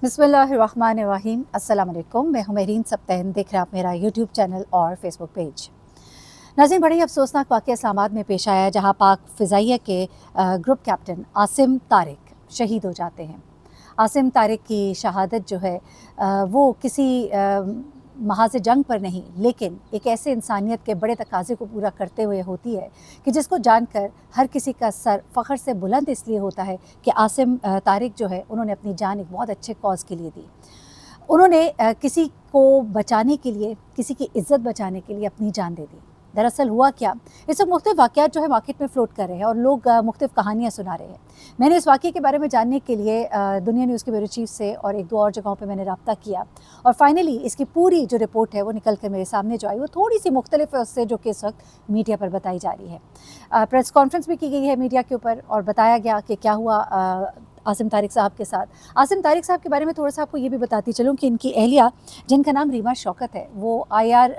बिस्मिल्लाहिर्रहमानिर्रहीम। अस्सलाम वालेकुम। मैं हूं मेरीन सप्तैन। देख रहे हैं आप मेरा यूट्यूब चैनल और फेसबुक पेज। नाज़रीन, बड़ी अफसोसनाक वाक़या इस्लामाबाद में पेश आया जहां पाक फ़िज़ाइया के ग्रुप कैप्टन आसिम तारिक शहीद हो जाते हैं। आसिम तारिक की शहादत जो है वो किसी महाज़ जंग पर नहीं, लेकिन एक ऐसे इंसानियत के बड़े तकाज़े को पूरा करते हुए होती है कि जिसको जानकर हर किसी का सर फ़ख्र से बुलंद इसलिए होता है कि आसिम तारिक जो है उन्होंने अपनी जान एक बहुत अच्छे कॉज़ के लिए दी। उन्होंने किसी को बचाने के लिए, किसी की इज़्ज़त बचाने के लिए अपनी जान दे दी। दरअसल हुआ क्या, इस वक्त मुख्तलिफ़ वाक़यात जो है मार्केट में फ़्लोट कर रहे हैं और लोग मुख्तलिफ़ कहानियाँ सुना रहे हैं। मैंने इस वाक़ये के बारे में जानने के लिए दुनिया न्यूज़ के ब्यूरो चीफ से और एक दो और जगहों पे मैंने रब्ता किया और फाइनली इसकी पूरी जो रिपोर्ट है वो निकल कर मेरे सामने जो आई वो थोड़ी सी मुख्तलिफ है उससे जो कि इस वक्त मीडिया पर बताई जा रही है। प्रेस कॉन्फ्रेंस भी की गई है मीडिया के ऊपर और बताया गया कि क्या हुआ आसिम तारिक साहब के साथ। आसिम तारिक साहब के बारे में थोड़ा सा आपको ये भी बताती चलूँ कि इनकी अहलिया, जिनका नाम रीमा शौकत है, वो IR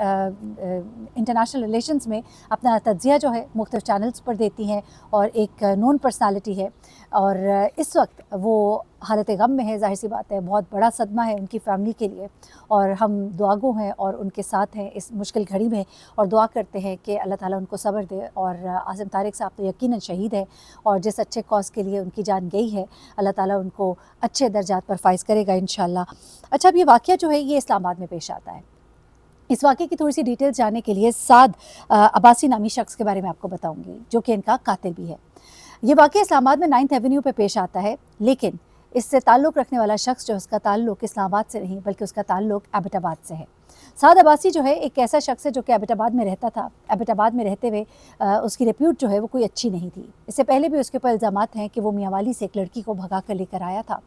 इंटरनेशनल रिलेशंस में अपना तज्ज़िया जो है मुख्तलिफ चैनल्स पर देती हैं और एक नोन पर्सनालिटी है और इस वक्त वो हालत गम में है। ज़ाहिर सी बात है, बहुत बड़ा सदमा है उनकी फ़ैमिली के लिए और हम दुआगो हैं और उनके साथ हैं इस मुश्किल घड़ी में और दुआ करते हैं कि अल्लाह ताला उनको सब्र दे। और आसिम तारिक साहब तो यकीनन शहीद है और जिस अच्छे कॉज़ के लिए उनकी जान गई है, अल्लाह ताला उनको अच्छे दर्जात पर फ़ाइज़ करेगा इंशाअल्लाह। अच्छा, अब ये वाक़या जो है ये इस्लामाबाद में पेश आता है। इस वाक़ये की थोड़ी सी डिटेल्स जानने के लिए साद अब्बासी नामी शख्स के बारे में आपको बताऊंगी, जो कि इनका कातिल भी है। ये वाक़या इस्लामाबाद में 9th एवेन्यू पे पेश आता है, लेकिन इससे ताल्लुक़ रखने वाला शख्स जो है उसका ताल्लुक़ इस्लामाबाद से नहीं बल्कि उसका ताल्लुक़ एबटाबाद से है। साद अब्बासी जो है एक ऐसा शख्स है जो कि एबटाबाद में रहता था। एबटाबाद में रहते हुए उसकी रिप्यूट जो है वो कोई अच्छी नहीं थी। इससे पहले भी उसके ऊपर इल्ज़ामात हैं कि वो मियांवाली से एक लड़की को भगा कर लेकर आया था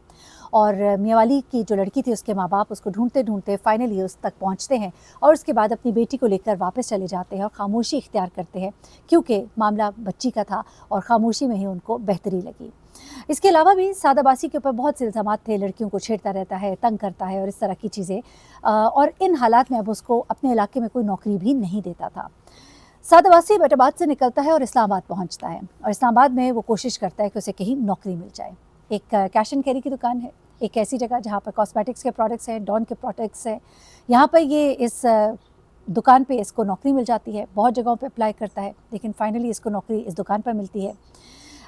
और मियांवाली की जो लड़की थी उसके माँ बाप उसको ढूंढते ढूंढते फाइनली उस तक पहुँचते हैं और उसके बाद अपनी बेटी को लेकर वापस चले जाते हैं और खामोशी इख्तियार करते हैं, क्योंकि मामला बच्ची का था और खामोशी में ही उनको बेहतरी लगी। इसके अलावा भी साद अब्बासी के ऊपर बहुत से इल्ज़ामात थे, लड़कियों को छेड़ता रहता है, तंग करता है और इस तरह की चीज़ें, और इन हालात में अब उसको अपने इलाके में कोई नौकरी भी नहीं देता था। साद अब्बासी एबटाबाद से निकलता है और इस्लामाबाद पहुंचता है और इस्लामाबाद में वो कोशिश करता है कि उसे कहीं नौकरी मिल जाए। एक कैश एंड कैरी की दुकान है, एक ऐसी जगह जहाँ पर कॉस्मेटिक्स के प्रोडक्ट्स हैं, डॉन के प्रोडक्ट्स हैं। यहाँ पर ये इस दुकान पे इसको नौकरी मिल जाती है। बहुत जगहों पे अप्लाई करता है लेकिन फाइनली इसको नौकरी इस दुकान पर मिलती है।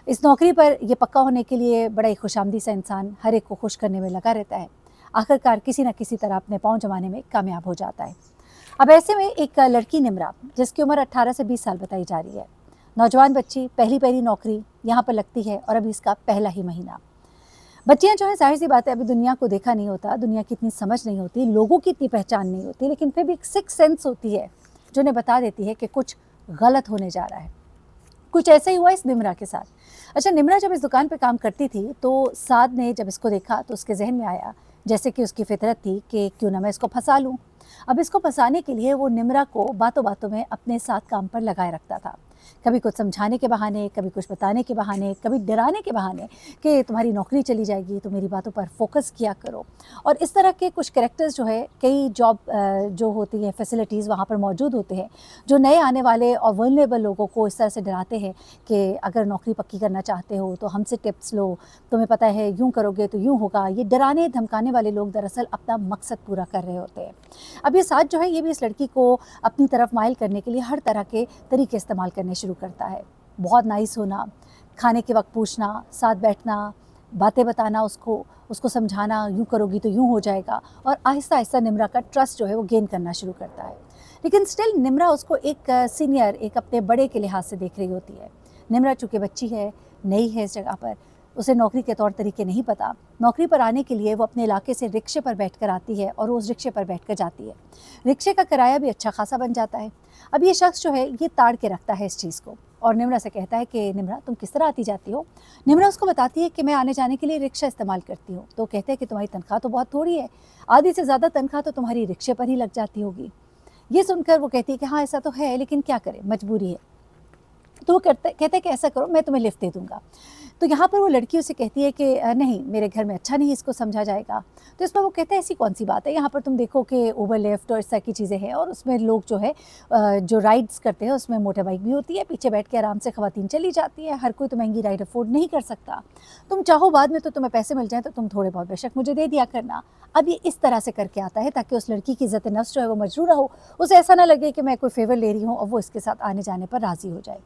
इस नौकरी पर ये पक्का होने के लिए बड़ा ही खुशामदी सा इंसान हर एक को खुश करने में लगा रहता है। आखिरकार किसी न किसी तरह अपने पाँव जमाने में कामयाब हो जाता है। अब ऐसे में एक लड़की निमरा, जिसकी उम्र 18 से 20 साल बताई जा रही है, नौजवान बच्ची, पहली नौकरी यहाँ पर लगती है और अभी इसका पहला ही महीना। बच्चियाँ जो है, जाहिर सी बात है, अभी दुनिया को देखा नहीं होता, दुनिया की इतनी समझ नहीं होती, लोगों की इतनी पहचान नहीं होती, लेकिन फिर भी एक सिक्स सेंस होती है जो उन्हें बता देती है कि कुछ गलत होने जा रहा है। कुछ ऐसा ही हुआ इस निमरा के साथ। अच्छा, निमरा जब इस दुकान पे काम करती थी तो साद ने जब इसको देखा तो उसके जहन में आया, जैसे कि उसकी फितरत थी, कि क्यों ना मैं इसको फंसा लूँ। अब इसको फंसाने के लिए वो निमरा को बातों बातों में अपने साथ काम पर लगाए रखता था। कभी कुछ समझाने के बहाने, कभी कुछ बताने के बहाने, कभी डराने के बहाने कि तुम्हारी नौकरी चली जाएगी, तो मेरी बातों पर फोकस किया करो। और इस तरह के कुछ कैरेक्टर्स जो है, कई जॉब जो होती हैं, फैसिलिटीज़ वहाँ पर मौजूद होते हैं, जो नए आने वाले और वल्नरेबल लोगों को इस तरह से डराते हैं कि अगर नौकरी पक्की करना चाहते हो तो हमसे टिप्स लो, तुम्हें पता है यूँ करोगे तो यूँ होगा। ये डराने धमकाने वाले लोग दरअसल अपना मकसद पूरा कर रहे होते हैं। अब ये साद जो है, ये भी इस लड़की को अपनी तरफ माइल करने के लिए हर तरह के तरीके इस्तेमाल करने शुरू करता है। बहुत नाइस होना, खाने के वक्त पूछना, साथ बैठना, बातें बताना, उसको समझाना, यूँ करोगी तो यूँ हो जाएगा, और आहिस्ता आहिस्ता निमरा का ट्रस्ट जो है वो गेन करना शुरू करता है। लेकिन स्टिल निमरा उसको एक सीनियर, एक अपने बड़े के लिहाज से देख रही होती है। निमरा चूँकि बच्ची है, नई है इस जगह पर, उसे नौकरी के तौर तरीके नहीं पता। नौकरी पर आने के लिए वो अपने इलाके से रिक्शे पर बैठकर आती है और उस रिक्शे पर बैठकर जाती है। रिक्शे का किराया भी अच्छा खासा बन जाता है। अब ये शख्स जो है ये ताड़ के रखता है इस चीज़ को और निमरा से कहता है कि निमरा, तुम किस तरह आती जाती हो। निमरा उसको बताती है कि मैं आने जाने के लिए रिक्शा इस्तेमाल करती हूँ। तो कहते हैं कि तुम्हारी तनख्वाह तो बहुत थोड़ी है, आधी से ज़्यादा तनख्वाह तो तुम्हारी रिक्शे पर ही लग जाती होगी। ये सुनकर वो कहती है कि हाँ ऐसा तो है, लेकिन क्या करें, मजबूरी है। तो वो कहते हैं कि ऐसा करो, मैं तुम्हें लिफ्ट दे दूँगा। तो यहाँ पर वो लड़की उसे कहती है कि नहीं, मेरे घर में अच्छा नहीं इसको समझा जाएगा। तो इस पर वो कहता है ऐसी कौन सी बात है, यहाँ पर तुम देखो कि ओवर लिफ्ट और इस तरह की चीज़ें हैं, और उसमें लोग जो है जो राइड्स करते हैं उसमें मोटर बाइक भी होती है, पीछे बैठ के आराम से ख़वातीन चली जाती है, हर कोई तो महंगी राइड अफोर्ड नहीं कर सकता। तुम चाहो बाद में तो तुम्हें पैसे मिल जाएँ तो तुम थोड़े बहुत बेशक मुझे दे दिया करना। अब ये इस तरह से करके आता है ताकि उस लड़की की इज़्ज़त नफ्स जो है वो मजरूह हो, उसे ऐसा ना लगे कि मैं कोई फेवर ले रही हूँ, और वो इसके साथ आने जाने पर राज़ी हो जाए।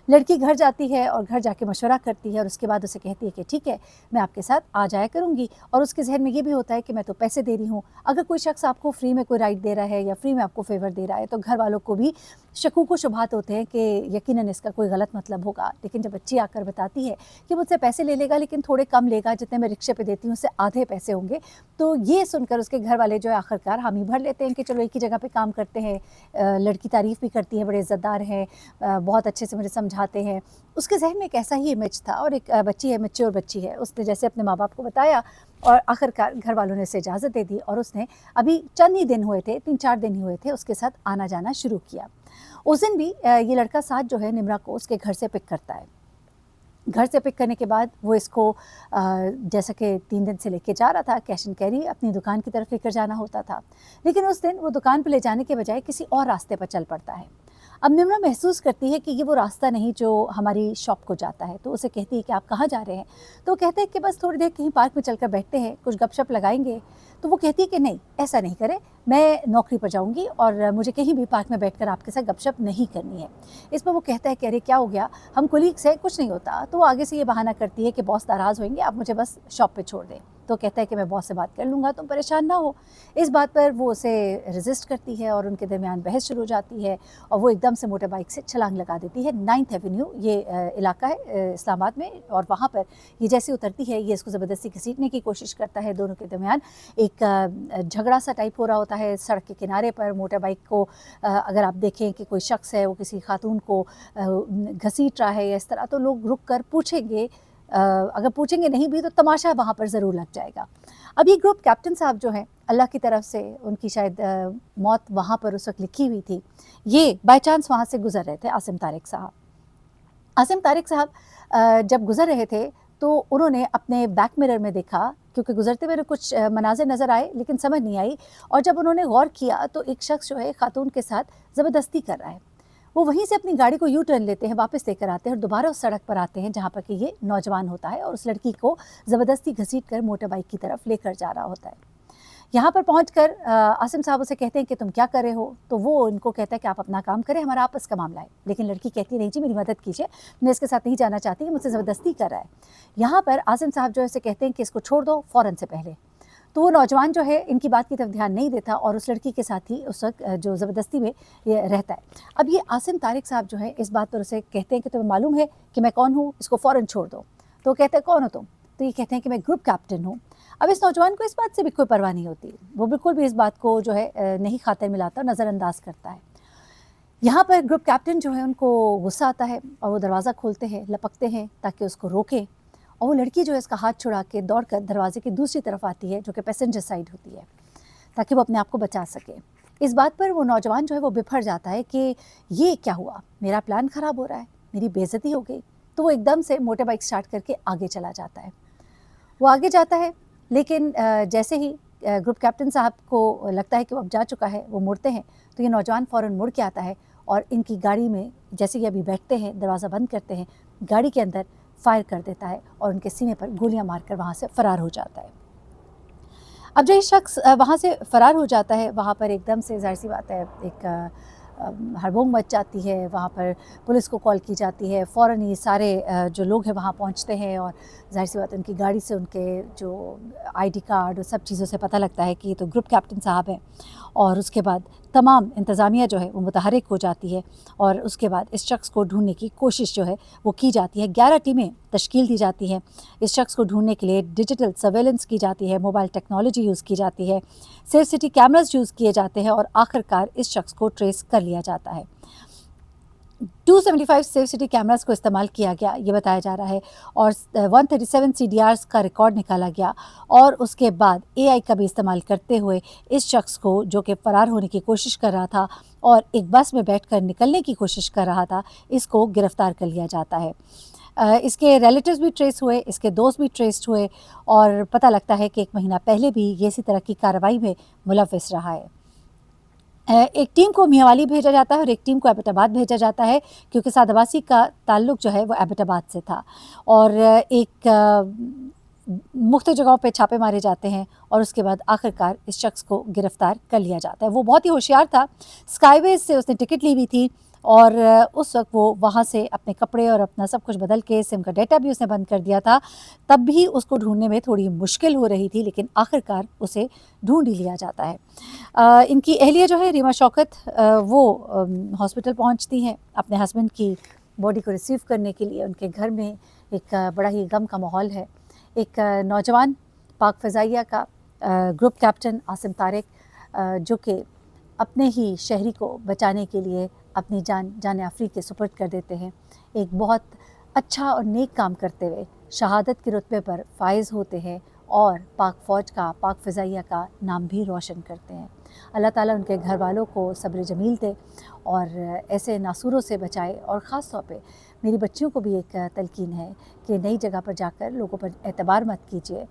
लड़की घर जाती है और घर जाके मशवरा करती है, और उसके बाद उसे कहती है कि ठीक है, मैं आपके साथ आ जाया करूँगी। और उसके जहन में ये भी होता है कि मैं तो पैसे दे रही हूँ, अगर कोई शख्स आपको फ्री में कोई राइड दे रहा है या फ्री में आपको फेवर दे रहा है तो घर वालों को भी शकूक व शुबहात होते हैं कि यकीनन इसका कोई गलत मतलब होगा। लेकिन जब बच्ची आकर बताती है कि मुझसे पैसे ले लेगा लेकिन थोड़े कम लेगा, जितने मैं रिक्शे पे देती हूँ उससे आधे पैसे होंगे, तो ये सुनकर उसके घर वाले जो है आखिरकार हामी भर लेते हैं कि चलो एक ही जगह पे काम करते हैं। लड़की तारीफ़ भी करती है, बड़े इज़्ज़तदार हैं, बहुत अच्छे से मुझे समझाते हैं। उसके ज़हन में एक ऐसा ही इमेज था, और एक बच्ची है, मैच्योर बच्ची है, उसने जैसे अपने माँ बाप को बताया और आखिरकार घर वालों ने उसे इजाज़त दे दी, और उसने अभी चंद ही दिन हुए थे, 3-4 दिन ही हुए थे, उसके साथ आना जाना शुरू किया। उस दिन भी ये लड़का साथ जो है निम्रा को उसके घर से पिक करता है। घर से पिक करने के बाद वो इसको जैसा कि 3 दिन से लेके जा रहा था, कैश एंड कैरी अपनी दुकान की तरफ लेकर जाना होता था, लेकिन उस दिन वो दुकान पर ले जाने के बजाय किसी और रास्ते पर चल पड़ता है। अब निम्रा महसूस करती है कि ये वो रास्ता नहीं जो हमारी शॉप को जाता है, तो उसे कहती है कि आप कहाँ जा रहे हैं? तो वो कहते हैं कि बस थोड़ी देर कहीं पार्क में चलकर बैठते हैं, कुछ गपशप लगाएंगे। तो वो कहती है कि नहीं, ऐसा नहीं करें, मैं नौकरी पर जाऊंगी और मुझे कहीं भी पार्क में बैठकर आपके साथ गपशप नहीं करनी है। इस पर वो कहता है कि अरे क्या हो गया, हम कोलीग्स हैं, कुछ नहीं होता। तो वो आगे से ये बहाना करती है कि बॉस नाराज़ होंगे, आप मुझे बस शॉप पे छोड़ दें। तो कहता है कि मैं बॉस से बात कर लूँगा, तुम परेशान ना हो। इस बात पर वो उसे रेजिस्ट करती है और उनके दरमियान बहस शुरू हो जाती है, और वो एकदम से मोटर बाइक से छलांग लगा देती है। 9th एवेन्यू ये इलाका है इस्लामाबाद में, और वहाँ पर ये जैसे उतरती है ये इसको ज़बरदस्ती घसीटने की कोशिश करता है। दोनों के दरमियान एक झगड़ा सा टाइप हो रहा होता है सड़क के किनारे पर। मोटर बाइक को अगर आप देखें कि कोई शख्स है वो किसी खातून को घसीट रहा है या इस तरह, तो लोग रुक कर पूछेंगे, अगर पूछेंगे नहीं भी तो तमाशा वहाँ पर ज़रूर लग जाएगा। अब ये ग्रुप कैप्टन साहब जो हैं, अल्लाह की तरफ से उनकी शायद मौत वहाँ पर उस वक्त लिखी हुई थी, ये बाय चांस वहाँ से गुज़र रहे थे आसिम तारिक साहब। आसिम तारिक साहब जब गुज़र रहे थे तो उन्होंने अपने बैक मिरर में देखा, क्योंकि गुज़रते हुए कुछ मनाज़िर नज़र आए लेकिन समझ नहीं आई, और जब उन्होंने गौर किया तो एक शख्स जो है खातून के साथ ज़बरदस्ती कर रहा है। वो वहीं से अपनी गाड़ी को यू टर्न लेते हैं, वापस लेकर आते हैं और दोबारा उस सड़क पर आते हैं जहाँ पर कि ये नौजवान होता है और उस लड़की को ज़बरदस्ती घसीट कर मोटर बाइक की तरफ लेकर जा रहा होता है। यहाँ पर पहुंचकर आसिम साहब उसे कहते हैं कि तुम क्या कर रहे हो? तो वो उनको कहता है कि आप अपना काम करें, हमारा आपस का मामला है। लेकिन लड़की कहती है नहीं जी, मेरी मदद कीजिए, मैं इसके साथ नहीं जाना चाहती, मुझसे ज़बरदस्ती कर रहा है। यहाँ पर आसिम साहब जो है उसे कहते हैं कि इसको छोड़ दो फ़ौरन से पहले। तो वो नौजवान जो है इनकी बात की तरफ ध्यान नहीं देता और उस लड़की के साथ ही उस वक्त जो ज़बरदस्ती में ये रहता है। अब ये आसिम तारिक साहब जो है इस बात पर उसे कहते हैं कि तुम्हें मालूम है कि मैं कौन हूँ, इसको फ़ौरन छोड़ दो। तो वो कहते हैं कौन हो तुम? तो ये कहते हैं कि मैं ग्रुप कैप्टन हूँ। अब इस नौजवान को इस बात से भी कोई परवाह नहीं होती, वो बिल्कुल भी इस बात को जो है नहीं खातिर मिलाता, नज़रअंदाज करता है। यहाँ पर ग्रुप कैप्टन जो है उनको गुस्सा आता है और वो दरवाज़ा खोलते हैं, लपकते हैं ताकि उसको रोकें, और वो लड़की जो है इसका हाथ छुड़ा के दौड़ कर दरवाजे की दूसरी तरफ आती है जो कि पैसेंजर साइड होती है, ताकि वो अपने आप को बचा सके। इस बात पर वो नौजवान जो है वो बिफर जाता है कि ये क्या हुआ, मेरा प्लान ख़राब हो रहा है, मेरी बेइज्जती हो गई। तो वो एकदम से मोटर बाइक स्टार्ट करके आगे चला जाता है। वो आगे जाता है, लेकिन जैसे ही ग्रुप कैप्टन साहब को लगता है कि वो अब जा चुका है, वो मुड़ते हैं, तो ये नौजवान फ़ौरन मुड़ के आता है और इनकी गाड़ी में जैसे कि अभी बैठते हैं, दरवाज़ा बंद करते हैं, गाड़ी के अंदर फायर कर देता है और उनके सीने पर गोलियां मारकर वहाँ से फ़रार हो जाता है। अब जो ये शख्स वहाँ से फ़रार हो जाता है, वहाँ पर एकदम से ज़ाहिर सी बात है एक हड़बोंग मच जाती है, वहाँ पर पुलिस को कॉल की जाती है। फ़ौरन ये सारे जो लोग हैं वहाँ पहुँचते हैं और ज़ाहिर सी बात है उनकी गाड़ी से उनके जो आईडी कार्ड और सब चीज़ों से पता लगता है कि ये तो ग्रुप कैप्टन साहब हैं। और उसके बाद तमाम इंतज़ामिया जो है वो मुतहरिक हो जाती है और उसके बाद इस शख्स को ढूंढने की कोशिश जो है वो की जाती है। 11 टीमें तश्कील दी जाती हैं इस शख्स को ढूंढने के लिए। डिजिटल सर्वेलेंस की जाती है, मोबाइल टेक्नोलॉजी यूज़ की जाती है, सेफ सिटी कैमरास यूज़ किए जाते हैं और आखिरकार इस शख्स को ट्रेस कर लिया जाता है। 275 सेफ सिटी कैमरास को इस्तेमाल किया गया ये बताया जा रहा है और 137 CDRs का रिकॉर्ड निकाला गया और उसके बाद AI का भी इस्तेमाल करते हुए इस शख्स को जो कि फ़रार होने की कोशिश कर रहा था और एक बस में बैठकर निकलने की कोशिश कर रहा था, इसको गिरफ़्तार कर लिया जाता है। इसके रिलेटिव्स भी ट्रेस हुए, इसके दोस्त भी ट्रेस्ड हुए और पता लगता है कि 1 महीना पहले भी ये इसी तरह की कार्रवाई में मुलव्विस रहा है। एक टीम को मियांवाली भेजा जाता है और एक टीम को एबटाबाद भेजा जाता है, क्योंकि सादाबासी का ताल्लुक जो है वो एबटाबाद से था। और एक मुख्तलिफ जगहों पे छापे मारे जाते हैं और उसके बाद आखिरकार इस शख्स को गिरफ्तार कर लिया जाता है। वो बहुत ही होशियार था, स्काईवेज से उसने टिकट ली हुई थी और उस वक्त वो वहाँ से अपने कपड़े और अपना सब कुछ बदल के सिम का डेटा भी उसने बंद कर दिया था। तब भी उसको ढूंढने में थोड़ी मुश्किल हो रही थी, लेकिन आखिरकार उसे ढूंढ ही लिया जाता है। इनकी अहलिया जो है रीमा शौकत, वो हॉस्पिटल पहुँचती हैं अपने हस्बैंड की बॉडी को रिसीव करने के लिए। उनके घर में एक बड़ा ही गम का माहौल है। एक नौजवान पाक फ़ज़ाइया का ग्रुप कैप्टन आसिम तारिक, जो कि अपने ही शहरी को बचाने के लिए अपनी जान आफरी के सुपुर्द कर देते हैं, एक बहुत अच्छा और नेक काम करते हुए शहादत के रुतबे पर फाइज़ होते हैं और पाक फ़ौज का, पाक फ़ज़ाइया का नाम भी रोशन करते हैं। अल्लाह ताला उनके घर वालों को सब्र जमील दे और ऐसे नासूरों से बचाए। और ख़ास तौर पे मेरी बच्चियों को भी एक तलकीन है कि नई जगह पर जाकर लोगों पर एतबार मत कीजिए।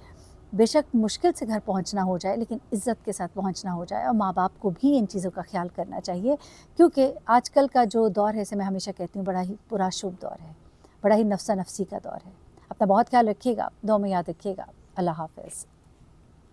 बेशक मुश्किल से घर पहुंचना हो जाए, लेकिन इज़्ज़त के साथ पहुंचना हो जाए। और माँ बाप को भी इन चीज़ों का ख्याल करना चाहिए, क्योंकि आजकल का जो दौर है, इसे मैं हमेशा कहती हूँ, बड़ा ही पुरशुभ दौर है, बड़ा ही नफ्सा नफसी का दौर है। अपना बहुत ख्याल रखिएगा, दुआ में याद रखिएगा। अल्लाह हाफ़िज़।